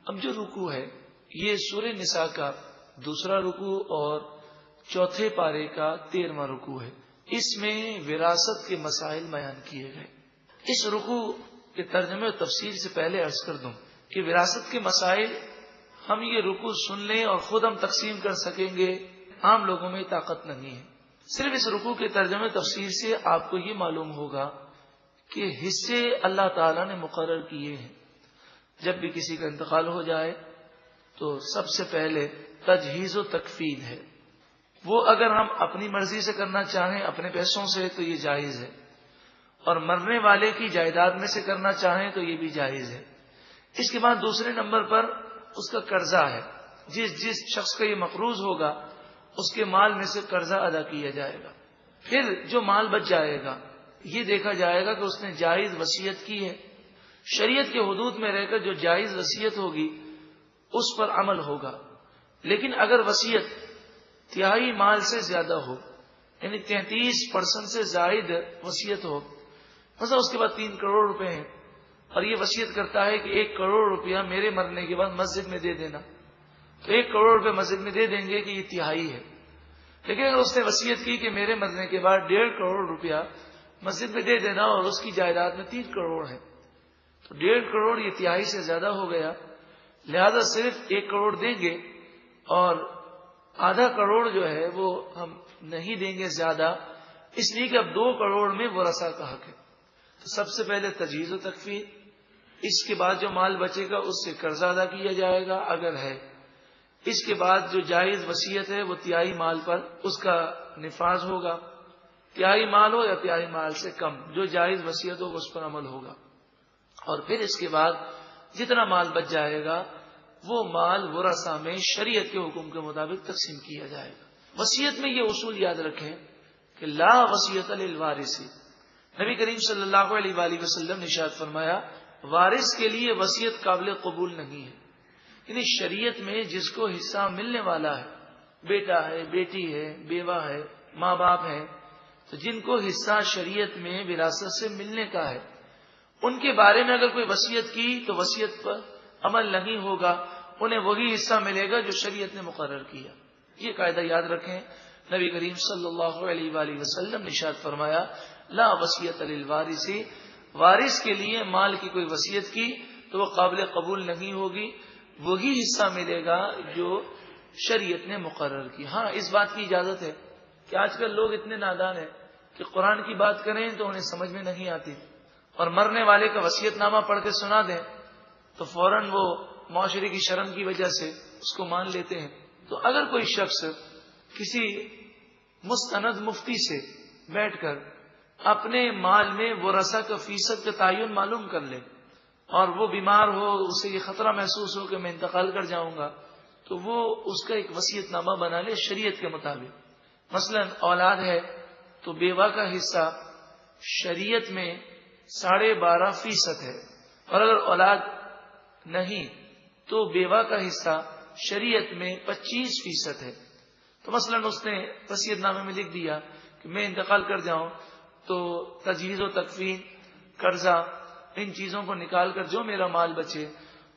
اب جو رکوع ہے یہ سورہ نساء کا دوسرا رکوع اور چوتھے پارے کا 13واں رکوع ہے. اس میں وراثت کے مسائل بیان کیے گئے. اس رکوع کے ترجمے اور تفسیر سے پہلے عرض کر دوں کہ وراثت کے مسائل ہم یہ رکوع سن لیں اور خود ہم تقسیم کر سکیں گے، عام لوگوں میں طاقت نہیں ہے. صرف اس رکوع کے ترجمے تفسیر سے آپ کو یہ معلوم ہوگا کہ حصے اللہ تعالیٰ نے مقرر کیے ہیں. جب بھی کسی کا انتقال ہو جائے تو سب سے پہلے تجہیز و تکفین ہے. وہ اگر ہم اپنی مرضی سے کرنا چاہیں اپنے پیسوں سے تو یہ جائز ہے، اور مرنے والے کی جائیداد میں سے کرنا چاہیں تو یہ بھی جائز ہے. اس کے بعد دوسرے نمبر پر اس کا قرضہ ہے. جس شخص کا یہ مقروض ہوگا اس کے مال میں سے قرضہ ادا کیا جائے گا. پھر جو مال بچ جائے گا یہ دیکھا جائے گا کہ اس نے جائز وصیت کی ہے. شریعت کے حدود میں رہ کر جو جائز وصیت ہوگی اس پر عمل ہوگا. لیکن اگر وصیت تہائی مال سے زیادہ ہو، یعنی 33% سے زائد وصیت ہو، مثلا اس کے بعد 3 کروڑ روپے ہیں اور یہ وصیت کرتا ہے کہ 1 کروڑ روپیہ میرے مرنے کے بعد مسجد میں دے دینا، تو 1 کروڑ روپے مسجد میں دے دیں گے کہ یہ تہائی ہے. لیکن اگر اس نے وصیت کی کہ میرے مرنے کے بعد 1.5 کروڑ روپیہ مسجد میں دے دینا اور اس کی جائیداد میں 3 کروڑ ہے، تو 1.5 کروڑ یہ تہائی سے زیادہ ہو گیا. لہذا صرف 1 کروڑ دیں گے اور آدھا کروڑ جو ہے وہ ہم نہیں دیں گے زیادہ، اس لیے کہ اب 2 کروڑ میں ورثہ کا حق ہے. تو سب سے پہلے تجہیز و تکفین، اس کے بعد جو مال بچے گا اس سے قرضہ ادا کیا جائے گا اگر ہے. اس کے بعد جو جائز وصیت ہے وہ تہائی مال پر اس کا نفاذ ہوگا. تہائی مال ہو یا تہائی مال سے کم، جو جائز وصیت ہو اس پر عمل ہوگا. اور پھر اس کے بعد جتنا مال بچ جائے گا وہ مال ورثہ میں شریعت کے حکم کے مطابق تقسیم کیا جائے گا. وصیت میں یہ اصول یاد رکھیں کہ لا وصیت للوارث. نبی کریم صلی اللہ علیہ وآلہ وسلم نے ارشاد فرمایا وارث کے لیے وصیت قابل قبول نہیں ہے. یعنی شریعت میں جس کو حصہ ملنے والا ہے، بیٹا ہے، بیٹی ہے، بیوہ ہے، ماں باپ ہے، تو جن کو حصہ شریعت میں وراثت سے ملنے کا ہے ان کے بارے میں اگر کوئی وصیت کی تو وصیت پر عمل نہیں ہوگا. انہیں وہی حصہ ملے گا جو شریعت نے مقرر کیا. یہ قاعدہ یاد رکھیں. نبی کریم صلی اللہ علیہ وآلہ وسلم نے ارشاد فرمایا لا وصیت للوارث. وارث کے لیے مال کی کوئی وصیت کی تو وہ قابل قبول نہیں ہوگی، وہی حصہ ملے گا جو شریعت نے مقرر کی. ہاں اس بات کی اجازت ہے کہ آج کل لوگ اتنے نادان ہیں کہ قرآن کی بات کریں تو انہیں سمجھ میں نہیں آتی، اور مرنے والے کا وصیت نامہ پڑھ کے سنا دیں تو فوراً وہ معاشرے کی شرم کی وجہ سے اس کو مان لیتے ہیں. تو اگر کوئی شخص کسی مستند مفتی سے بیٹھ کر اپنے مال میں ورثہ کا فیصد کا تعین معلوم کر لے اور وہ بیمار ہو، اسے یہ خطرہ محسوس ہو کہ میں انتقال کر جاؤں گا، تو وہ اس کا ایک وصیت نامہ بنا لے شریعت کے مطابق. مثلا اولاد ہے تو بیوہ کا حصہ شریعت میں 12.5% ہے، اور اگر اولاد نہیں تو بیوہ کا حصہ شریعت میں 25% ہے. تو مثلا اس نے وصیت نامے میں لکھ دیا کہ میں انتقال کر جاؤں تو تجہیز و تکفین، قرضہ، ان چیزوں کو نکال کر جو میرا مال بچے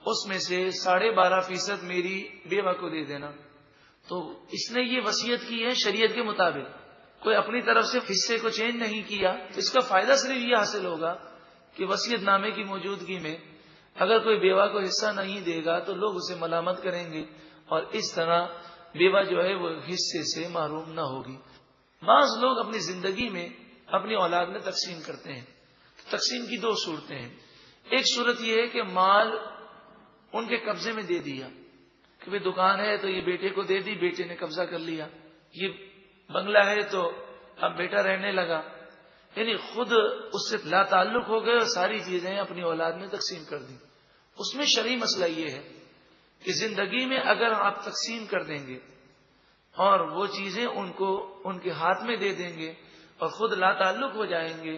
اس میں سے 12.5% میری بیوہ کو دے دینا. تو اس نے یہ وصیت کی ہے شریعت کے مطابق، کوئی اپنی طرف سے حصے کو چینج نہیں کیا. اس کا فائدہ صرف یہ حاصل ہوگا کہ وصیت نامے کی موجودگی میں اگر کوئی بیوہ کو حصہ نہیں دے گا تو لوگ اسے ملامت کریں گے اور اس طرح بیوہ جو ہے وہ حصے سے محروم نہ ہوگی. بعض لوگ اپنی زندگی میں اپنی اولاد میں تقسیم کرتے ہیں. تقسیم کی 2 صورتیں ہیں. ایک صورت یہ ہے کہ مال ان کے قبضے میں دے دیا کہ وہ دکان ہے تو یہ بیٹے کو دے دی، بیٹے نے قبضہ کر لیا. یہ بنگلہ ہے تو اب بیٹا رہنے لگا، یعنی خود اس سے لا تعلق ہو گئے اور ساری چیزیں اپنی اولاد میں تقسیم کر دی. اس میں شرعی مسئلہ یہ ہے کہ زندگی میں اگر آپ تقسیم کر دیں گے اور وہ چیزیں ان کو ان کے ہاتھ میں دے دیں گے اور خود لا تعلق ہو جائیں گے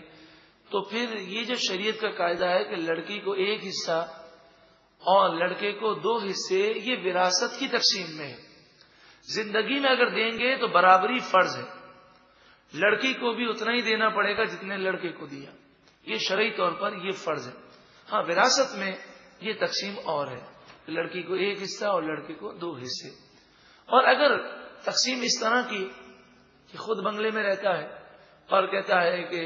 تو پھر یہ جو شریعت کا قاعدہ ہے کہ لڑکی کو 1 حصہ اور لڑکے کو 2 حصے، یہ وراثت کی تقسیم میں ہے. زندگی میں اگر دیں گے تو برابری فرض ہے، لڑکی کو بھی اتنا ہی دینا پڑے گا جتنے لڑکے کو دیا، یہ شرعی طور پر یہ فرض ہے. ہاں وراثت میں یہ تقسیم اور ہے. لڑکی کو ایک حصہ اور لڑکے کو 2 حصے. اور اگر تقسیم اس طرح کی کہ خود بنگلے میں رہتا ہے اور کہتا ہے کہ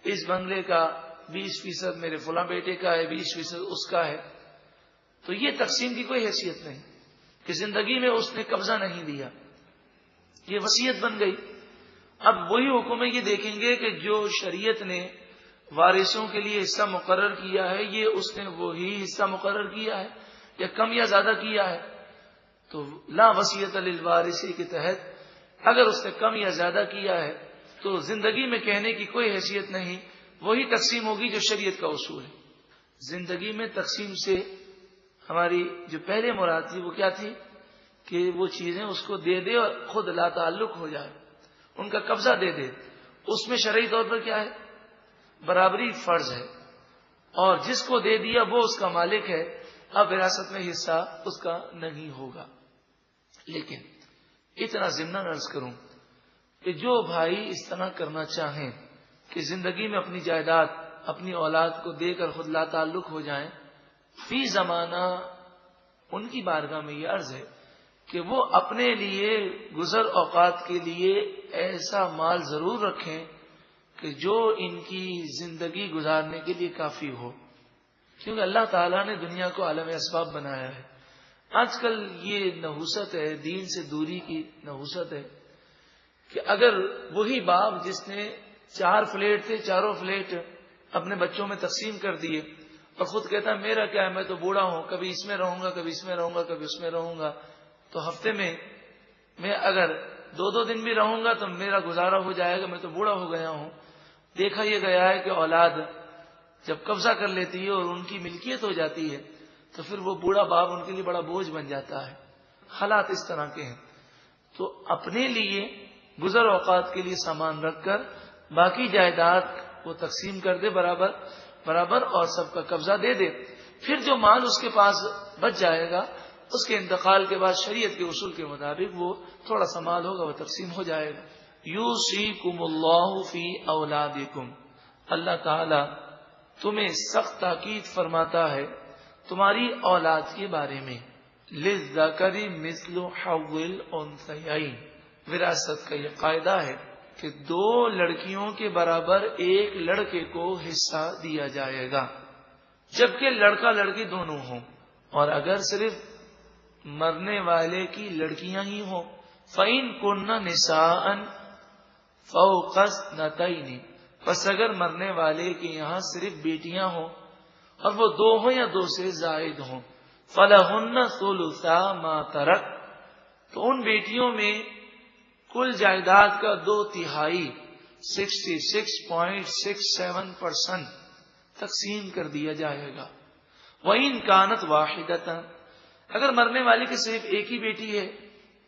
اس بنگلے کا 20% میرے فلاں بیٹے کا ہے، 20% اس کا ہے، تو یہ تقسیم کی کوئی حیثیت نہیں کہ زندگی میں اس نے قبضہ نہیں دیا، یہ وصیت بن گئی. اب وہی حکم ہے، یہ دیکھیں گے کہ جو شریعت نے وارثوں کے لیے حصہ مقرر کیا ہے یہ اس نے وہی حصہ مقرر کیا ہے یا کم یا زیادہ کیا ہے. تو لا وصیت للوارث کے تحت اگر اس نے کم یا زیادہ کیا ہے تو زندگی میں کہنے کی کوئی حیثیت نہیں، وہی تقسیم ہوگی جو شریعت کا اصول ہے. زندگی میں تقسیم سے ہماری جو پہلے مراد تھی وہ کیا تھی کہ وہ چیزیں اس کو دے دے اور خود لا تعلق ہو جائے، ان کا قبضہ دے دے. اس میں شرعی طور پر کیا ہے؟ برابری فرض ہے، اور جس کو دے دیا وہ اس کا مالک ہے، اب وراثت میں حصہ اس کا نہیں ہوگا. لیکن اتنا ضمن عرض کروں کہ جو بھائی اس طرح کرنا چاہیں کہ زندگی میں اپنی جائیداد اپنی اولاد کو دے کر خود لا تعلق ہو جائیں، فی زمانہ ان کی بارگاہ میں یہ عرض ہے کہ وہ اپنے لیے گزر اوقات کے لیے ایسا مال ضرور رکھیں کہ جو ان کی زندگی گزارنے کے لیے کافی ہو، کیونکہ اللہ تعالیٰ نے دنیا کو عالم اسباب بنایا ہے. آج کل یہ نحوست ہے، دین سے دوری کی نحوست ہے کہ اگر وہی باپ جس نے 4 فلیٹ تھے، چاروں فلیٹ اپنے بچوں میں تقسیم کر دیے اور خود کہتا ہے میرا کیا ہے، میں تو بوڑھا ہوں، کبھی اس میں رہوں گا، کبھی اس میں رہوں گا، کبھی اس میں رہوں گا، تو ہفتے میں اگر 2 دن بھی رہوں گا تو میرا گزارا ہو جائے گا، میں تو بوڑھا ہو گیا ہوں. دیکھا یہ گیا ہے کہ اولاد جب قبضہ کر لیتی ہے اور ان کی ملکیت ہو جاتی ہے تو پھر وہ بوڑھا باپ ان کے لیے بڑا بوجھ بن جاتا ہے. حالات اس طرح کے ہیں. تو اپنے لیے گزر اوقات کے لیے سامان رکھ کر باقی جائیداد وہ تقسیم کر دے برابر اور سب کا قبضہ دے دے. پھر جو مال اس کے پاس بچ جائے گا اس کے انتقال کے بعد شریعت کے اصول کے مطابق وہ تھوڑا سا مال ہوگا وہ تقسیم ہو جائے گا. یوصیکم اللہ فی اولادکم، اللہ تعالی تمہیں سخت تاکید فرماتا ہے تمہاری اولاد کے بارے میں. للذکر مثل حظ الانثیین، وراثت کا یہ قاعدہ ہے کہ 2 لڑکیوں کے برابر ایک لڑکے کو حصہ دیا جائے گا، جبکہ لڑکا لڑکی دونوں ہوں. اور اگر صرف مرنے والے کی لڑکیاں ہی ہوں، فَإِن كُنَّ نِسَاءً فَوْقَ اثْنَتَيْنِ، بس اگر مرنے والے کے یہاں صرف بیٹیاں ہوں اور وہ 2 ہوں یا 2 سے زائد ہوں، فَلَهُنَّ ثُلُثَا مَا تَرَكَ، تو ان بیٹیوں میں کل جائیداد کا 2/3 66.67% تقسیم کر دیا جائے گا. وَإِن كَانَتْ وَاحِدَةً، اگر مرنے والی کی صرف ایک ہی بیٹی ہے،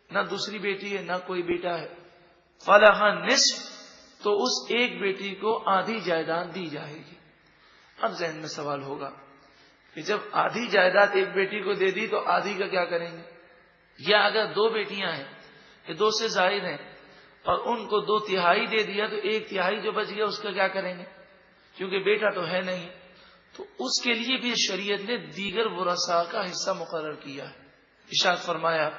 نہ دوسری بیٹی ہے نہ کوئی بیٹا ہے، فَلَهَا نِصْفُ، تو اس ایک بیٹی کو آدھی جائیداد دی جائے گی. اب ذہن میں سوال ہوگا کہ جب آدھی جائیداد ایک بیٹی کو دے دی تو آدھی کا کیا کریں گے؟ یا اگر 2 بیٹیاں ہیں یا 2 سے زائد ہیں اور ان کو 2/3 دے دیا تو 1/3 جو بچ گیا اس کا کیا کریں گے؟ کیونکہ بیٹا تو ہے نہیں. تو اس کے لیے بھی شریعت نے دیگر ورثاء کا حصہ مقرر کیا ہے. ارشاد فرمایا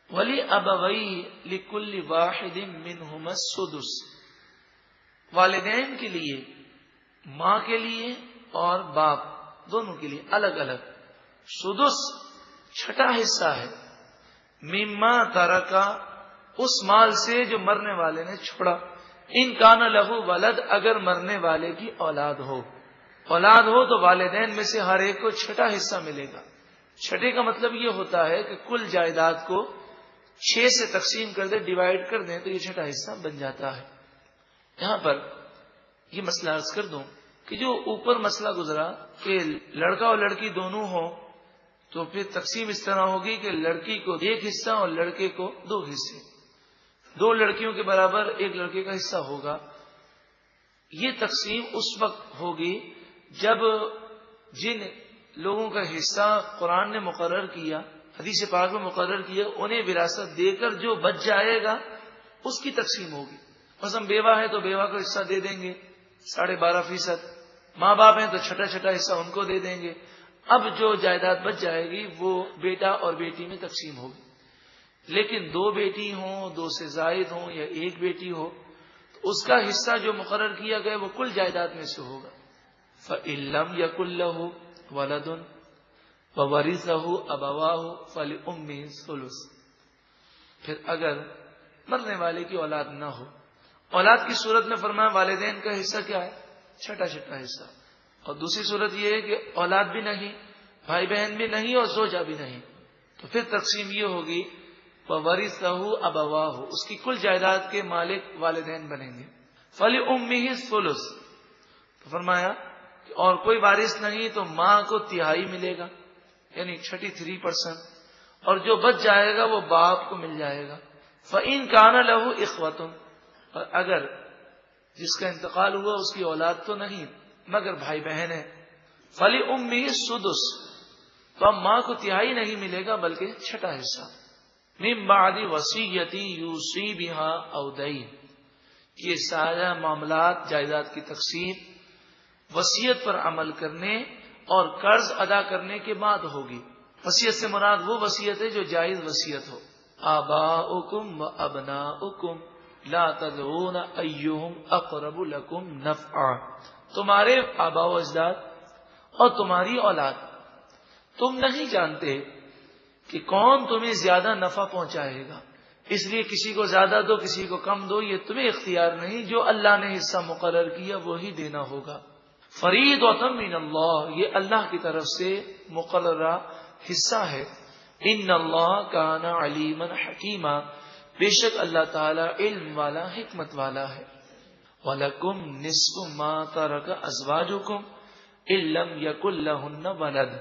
وَلِأَبَوَيْهِ لِكُلِّ وَاحِدٍ مِّنْهُمَا السُّدُسُ، والدین کے لیے، ماں کے لیے اور باپ دونوں کے لیے الگ الگ سدس 6 حصہ ہے. مما ترکا، اس مال سے جو مرنے والے نے چھوڑا. ان کان لہو ولد، اگر مرنے والے کی اولاد ہو تو والدین میں سے ہر ایک کو 6 حصہ ملے گا. 6 کا مطلب یہ ہوتا ہے کہ کل جائیداد کو 6 سے تقسیم کر دیں، ڈیوائڈ کر دیں تو یہ 6 حصہ بن جاتا ہے. یہاں پر یہ مسئلہ عرض کر دوں کہ جو اوپر مسئلہ گزرا کہ لڑکا اور لڑکی دونوں ہوں تو پھر تقسیم اس طرح ہوگی کہ لڑکی کو 1 حصہ اور لڑکے کو 2 حصے. 2 لڑکیوں کے برابر 1 لڑکے کا حصہ ہوگا. یہ تقسیم اس وقت ہوگی جب جن لوگوں کا حصہ قرآن نے مقرر کیا، حدیث پاک میں مقرر کیا، انہیں وراثت دے کر جو بچ جائے گا اس کی تقسیم ہوگی. مثلا بیوہ ہے تو بیوہ کو حصہ دے دیں گے 12.5%، ماں باپ ہیں تو 6 حصہ ان کو دے دیں گے. اب جو جائیداد بچ جائے گی وہ بیٹا اور بیٹی میں تقسیم ہوگی. لیکن 2 بیٹی ہوں، 2 سے زائد ہوں یا 1 بیٹی ہو تو اس کا حصہ جو مقرر کیا گیا وہ کل جائیداد میں سے ہوگا. فَإِن لَّمْ يَكُن لَّهُ وَلَدٌ وَوَرِثَهُ أَبَوَاهُ فَلِأُمِّهِ الثُّلُثُ. پھر اگر مرنے والے کی اولاد نہ ہو، اولاد کی صورت میں فرمایا والدین کا حصہ کیا ہے؟ چھٹا حصہ. اور دوسری صورت یہ ہے کہ اولاد بھی نہیں، بھائی بہن بھی نہیں اور زوجہ بھی نہیں، تو پھر تقسیم یہ ہوگی وَوَرِثَهُ أَبَوَاهُ، اس کی کل جائیداد کے مالک والدین بنیں گے. فَلِأُمِّهِ الثُّلُثُ، تو فرمایا کہ اور کوئی وارث نہیں تو ماں کو تہائی ملے گا، یعنی 33%، اور جو بچ جائے گا وہ باپ کو مل جائے گا. فَإِن كَانَ لَهُ إِخْوَةٌ، اور اگر جس کا انتقال ہوا اس کی اولاد تو نہیں مگر بھائی بہن ہے، فَلِأُمِّهِ السُّدُسُ، تو اب ماں کو تہائی نہیں ملے گا بلکہ چھٹا حصہ. مِن بَعْدِ وَصِيَّةٍ يُوصِي بِهَا أَوْ دَيْنٍ، یہ سارا معاملات جائیداد کی تقسیم وصیت پر عمل کرنے اور قرض ادا کرنے کے بعد ہوگی. وصیت سے مراد وہ وصیت ہے جو جائز وصیت ہو. آباؤکم و ابناؤکم لا تدرون ایہم اقرب لکم نفعا، تمہارے آبا و اجداد اور تمہاری اولاد، تم نہیں جانتے کہ کون تمہیں زیادہ نفع پہنچائے گا، اس لیے کسی کو زیادہ دو کسی کو کم دو، یہ تمہیں اختیار نہیں، جو اللہ نے حصہ مقرر کیا وہی دینا ہوگا. فریضۃ من اللہ، یہ اللہ کی طرف سے مقررہ حصہ ہے. ان اللہ کان علیما حکیما، بے شک اللہ تعالی علم والا حکمت والا ہے. وَلَكُمْ نِصْفُ مَا تَرَكَ أَزْوَاجُكُمْ إِن لَّمْ يَكُن لَّهُنَّ وَلَدٌ،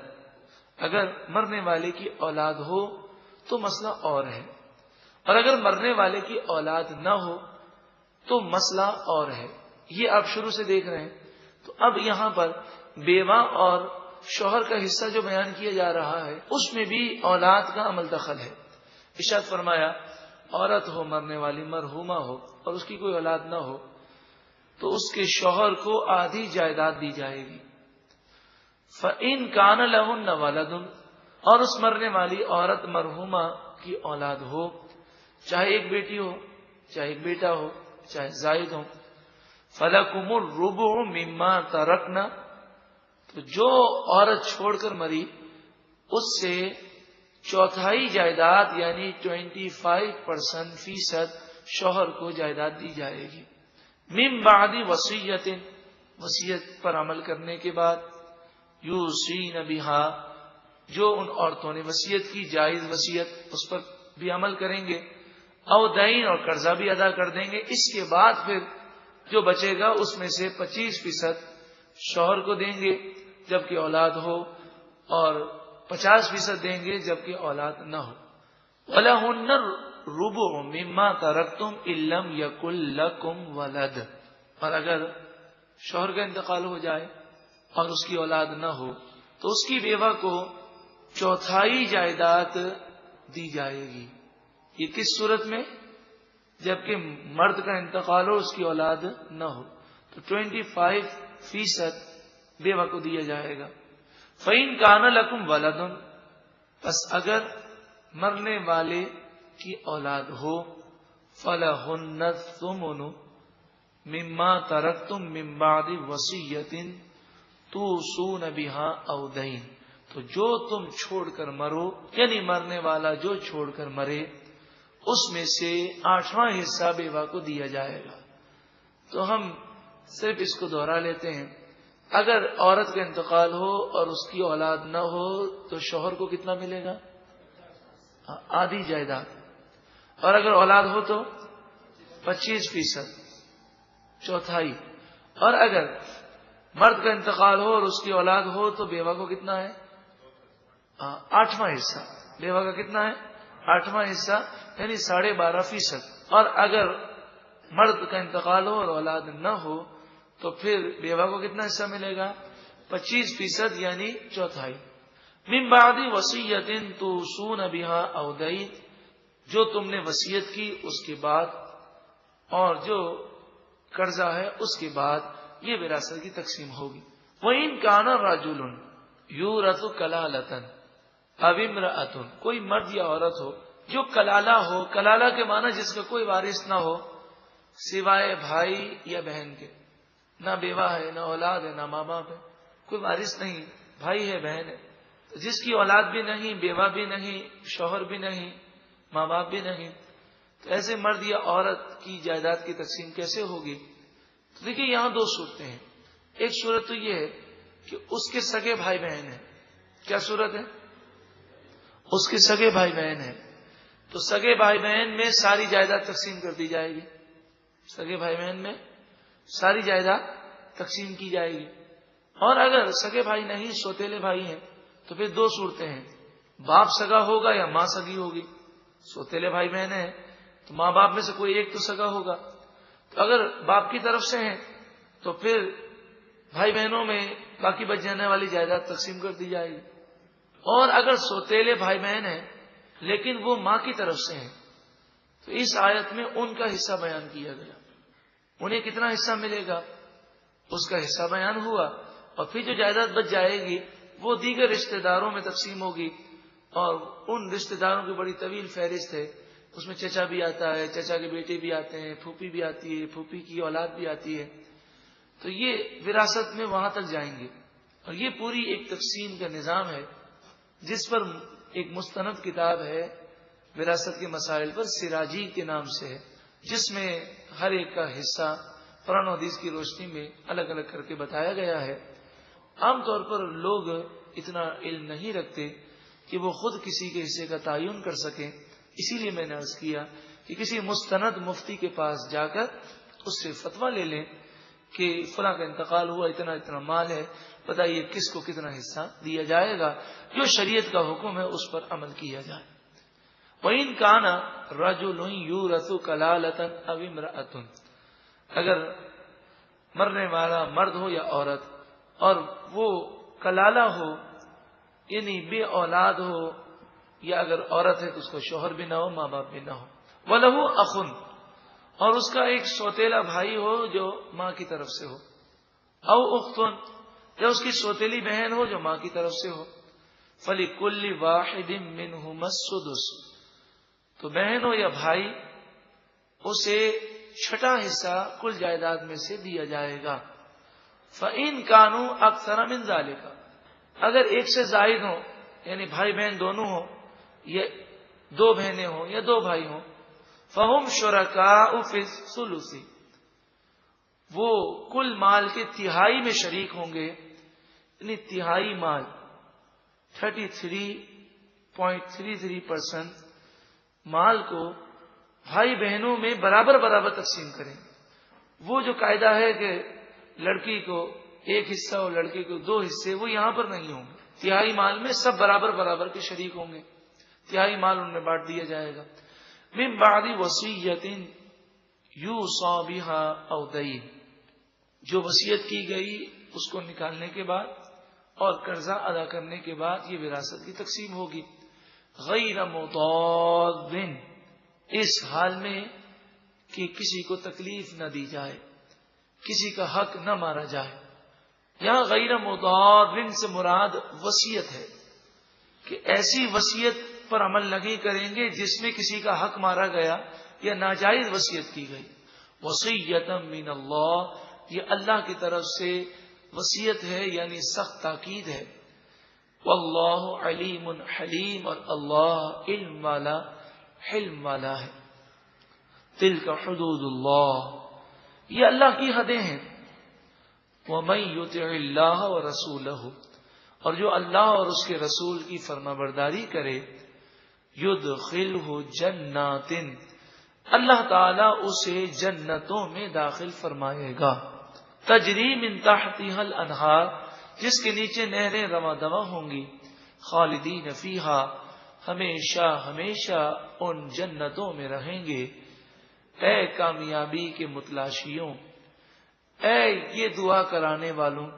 اگر مرنے والے کی اولاد ہو تو مسئلہ اور ہے، اور اگر مرنے والے کی اولاد نہ ہو تو مسئلہ اور ہے. یہ آپ شروع سے دیکھ رہے ہیں. تو اب یہاں پر بیوہ اور شوہر کا حصہ جو بیان کیا جا رہا ہے اس میں بھی اولاد کا عمل دخل ہے. ارشاد فرمایا عورت ہو مرنے والی مرحومہ ہو اور اس کی کوئی اولاد نہ ہو تو اس کے شوہر کو آدھی جائیداد دی جائے گی. فَإِن كَانَ لَهُنَّ وَلَدٌ، اور اس مرنے والی عورت مرحومہ کی اولاد ہو، چاہے ایک بیٹی ہو چاہے ایک بیٹا ہو چاہے زائد ہو، فَلَكُمُ الرُّبُعُ مِمَّا تَرَكْنَ، تو جو عورت چھوڑ کر مری اس سے چوتھائی جائیداد یعنی 25% شوہر کو جائیداد دی جائے گی. من بعد وصیت، وصیت پر عمل کرنے کے بعد، یوصین بہا، جو ان عورتوں نے وصیت کی جائز وصیت اس پر بھی عمل کریں گے، او دین، اور قرضہ بھی ادا کر دیں گے. اس کے بعد پھر جو بچے گا اس میں سے 25% شوہر کو دیں گے جبکہ اولاد ہو، اور 50% دیں گے جبکہ اولاد نہ ہو. وَلَهُنَّ الرُّبُعُ مِمَّا تَرَكْتُمْ إِن لَّمْ يَكُن لَّكُمْ وَلَدٌ، اور اگر شوہر کا انتقال ہو جائے اور اس کی اولاد نہ ہو تو اس کی بیوہ کو چوتھائی جائیداد دی جائے گی. یہ کس صورت میں؟ جبکہ مرد کا انتقال ہو اس کی اولاد نہ ہو تو 25% بیوہ کو دیا جائے گا. فَإِن كَانَ لَكُمْ وَلَدٌ، پس اگر مرنے والے کی اولاد ہو، فَلَهُنَّ الثُّمُنُ مِمَّا تَرَكْتُم مِّن بَعْدِ وَصِيَّةٍ تُوصُونَ بِهَا أَوْ دَيْنٍ، تو جو تم چھوڑ کر مرو، یعنی مرنے والا جو چھوڑ کر مرے اس میں سے 8واں حصہ بیوہ کو دیا جائے گا. تو ہم صرف اس کو دوہرا لیتے ہیں. اگر عورت کا انتقال ہو اور اس کی اولاد نہ ہو تو شوہر کو کتنا ملے گا؟ آدھی جائیداد. اور اگر اولاد ہو تو 25%، چوتھائی. اور اگر مرد کا انتقال ہو اور اس کی اولاد ہو تو بیوہ کو کتنا ہے؟ 8واں حصہ. بیوہ کا کتنا ہے؟ 8واں حصہ یعنی 12.5%. اور اگر مرد کا انتقال ہو اور اولاد نہ ہو تو پھر بیوہ کو کتنا حصہ ملے گا؟ 25% یعنی چوتھائی. من بعد وصیت توصون بها او دین، جو تم نے وصیت کی اس کے بعد اور جو قرضہ ہے اس کے بعد یہ وراثت کی تقسیم ہوگی. وَإِن كَانَ رَجُلٌ، یورث کلالتن او امرأتن، کوئی مرد یا عورت ہو جو کلالہ ہو، کلالہ کے معنی جس کا کوئی وارث نہ ہو سوائے بھائی یا بہن کے، نہ بیوہ ہے، نہ اولاد ہے، نہ ماں باپ ہے، کوئی وارث نہیں، بھائی ہے، بہن ہے، تو جس کی اولاد بھی نہیں، بیوہ بھی نہیں، شوہر بھی نہیں، ماں باپ بھی نہیں، تو ایسے مرد یا عورت کی جائیداد کی تقسیم کیسے ہوگی؟ تو دیکھیے یہاں دو صورتیں ہیں. ایک صورت تو یہ ہے کہ اس کے سگے بھائی بہن ہیں. کیا صورت ہے؟ اس کے سگے بھائی بہن ہیں، تو سگے بھائی بہن میں ساری جائیداد تقسیم کر دی جائے گی. سگے بھائی بہن میں ساری جائیداد تقسیم کی جائے گی. اور اگر سگے بھائی نہیں، سوتیلے بھائی ہیں، تو پھر دو صورتیں ہیں، باپ سگا ہوگا یا ماں سگی ہوگی. سوتیلے بھائی بہن ہیں تو ماں باپ میں سے کوئی ایک تو سگا ہوگا. تو اگر باپ کی طرف سے ہیں تو پھر بھائی بہنوں میں باقی بچ جانے والی جائیداد تقسیم کر دی جائے گی. اور اگر سوتیلے بھائی بہن ہیں لیکن وہ ماں کی طرف سے ہیں تو اس آیت میں ان کا حصہ بیان کیا گیا. انہیں کتنا حصہ ملے گا اس کا حصہ بیان ہوا، اور پھر جو جائیداد بچ جائے گی وہ دیگر رشتہ داروں میں تقسیم ہوگی. اور ان رشتہ داروں کی بڑی طویل فہرست ہے، اس میں چچا بھی آتا ہے، چچا کے بیٹے بھی آتے ہیں، پھوپھی بھی آتی ہے، پھوپھی کی اولاد بھی آتی ہے. تو یہ وراثت میں وہاں تک جائیں گے. اور یہ پوری ایک تقسیم کا نظام ہے جس پر ایک مستند کتاب ہے وراثت کے مسائل پر، سراجی کے نام سے ہے، جس میں ہر ایک کا حصہ قرآن و حدیث کی روشنی میں الگ الگ کر کے بتایا گیا ہے. عام طور پر لوگ اتنا علم نہیں رکھتے کہ وہ خود کسی کے حصے کا تعین کر سکیں. اسی لیے میں نے عرض کیا کہ کسی مستند مفتی کے پاس جا کر اس سے فتویٰ لے لیں کہ فلاں کا انتقال ہوا، اتنا اتنا مال ہے، بتائیے کس کو کتنا حصہ دیا جائے گا. جو شریعت کا حکم ہے اس پر عمل کیا جائے. وَإِن كَانَ رَجُلٌ يُورَثُ كَلَالَةً أَوْ امْرَأَةٌ، اگر مرنے والا مرد ہو یا عورت اور وہ کلالہ ہو یعنی بے اولاد ہو، یا اگر عورت ہے تو اس کو شوہر بھی نہ ہو، ماں باپ بھی نہ ہو. وَلَهُ أَخٌ، اور اس کا ایک سوتیلا بھائی ہو جو ماں کی طرف سے ہو، او اختن، یا اس کی سوتیلی بہن ہو جو ماں کی طرف سے ہو. فَلِكُلِّ وَاحِدٍ مِّنْهُمَا السُّدُسُ، تو بہن ہو یا بھائی اسے چھٹا حصہ کل جائیداد میں سے دیا جائے گا. فَإِن كَانُوا أَكْثَرَ مِنْ ذَلِكَ، اگر ایک سے زائد ہوں یعنی بھائی بہن دونوں ہوں، یا دو بہنیں ہوں یا دو بھائی ہوں، فَهُمْ شُرَكَاءُ فِي الثُّلُثِ، وہ کل مال کے تہائی میں شریک ہوں گے. یعنی تہائی مال 33.33% مال کو بھائی بہنوں میں برابر برابر تقسیم کریں. وہ جو قاعدہ ہے کہ لڑکی کو ایک حصہ اور لڑکے کو دو حصے، وہ یہاں پر نہیں ہوں گے. تہائی مال میں سب برابر برابر کے شریک ہوں گے، تہائی مال ان میں بانٹ دیا جائے گا. من بعد وصیۃ یوصی بہا او دین، جو وصیت کی گئی اس کو نکالنے کے بعد اور قرضہ ادا کرنے کے بعد یہ وراثت کی تقسیم ہوگی. غیر مضار، اس حال میں کہ کسی کو تکلیف نہ دی جائے، کسی کا حق نہ مارا جائے. یہاں غیر مضار سے مراد وصیت ہے کہ ایسی وصیت پر عمل نہیں کریں گے جس میں کسی کا حق مارا گیا یا ناجائز وصیت کی گئی. وصیۃ من اللہ، یہ اللہ کی طرف سے وصیت ہے یعنی سخت تاکید ہے. واللہ علیم حلیم، اور اللہ علم والا حلم والا ہے. تلک حدود اللہ، یہ اللہ کی حدیں ہیں. وَمَن يُطِعِ اللَّهَ وَرَسُولَهُ، اور جو اللہ اور اس کے رسول کی فرما برداری کرے، يُدْخِلْهُ جَنَّاتٍ، اللہ تعالیٰ اسے جنتوں میں داخل فرمائے گا. تجری من تحتها الانہار، جس کے نیچے نہریں رواں دواں ہوں گی. خالدین فیہا، ہمیشہ ہمیشہ ان جنتوں میں رہیں گے. اے کامیابی کے متلاشیوں، اے یہ دعا کرانے والوں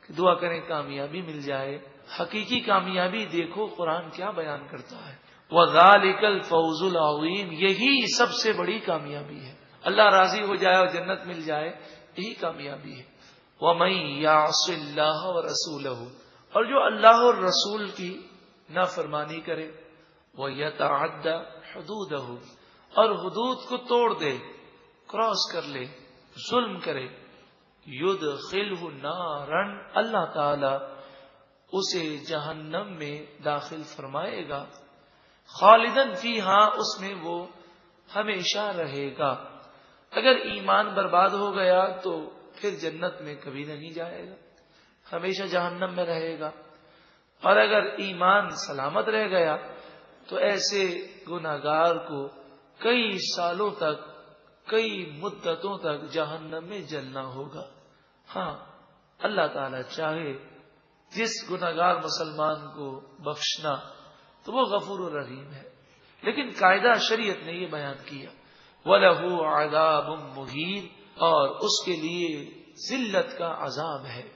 کہ دعا کریں کامیابی مل جائے. حقیقی کامیابی دیکھو قرآن کیا بیان کرتا ہے. وَذَلِكَ الْفَوْزُ الْعَظِيمُ، یہی سب سے بڑی کامیابی ہے. اللہ راضی ہو جائے اور جنت مل جائے، یہی کامیابی ہے. وَمَن يَعْصِ اللَّهَ وَرَسُولَهُ، اور جو اللہ اور رسول کی نافرمانی کرے وہ یتعدی حدودہ، اور حدود کو توڑ دے، کراس کر لے، ظلم کرے، یدخلہ نارا، اللہ تعالی اسے جہنم میں داخل فرمائے گا، خالدن فیہا، اس میں وہ ہمیشہ رہے گا۔ اگر ایمان برباد ہو گیا تو پھر جنت میں کبھی نہیں جائے گا، ہمیشہ جہنم میں رہے گا، اور اگر ایمان سلامت رہ گیا تو ایسے گناہگار کو کئی سالوں تک، کئی مدتوں تک جہنم میں جلنا ہوگا۔ ہاں، اللہ تعالی چاہے جس گناہگار مسلمان کو بخشنا تو وہ غفور الرحیم ہے، لیکن قاعدہ شریعت نے یہ بیان کیا وَلَهُ عَذَابٌ مُهِينٌ، اور اس کے لیے ذلت کا عذاب ہے۔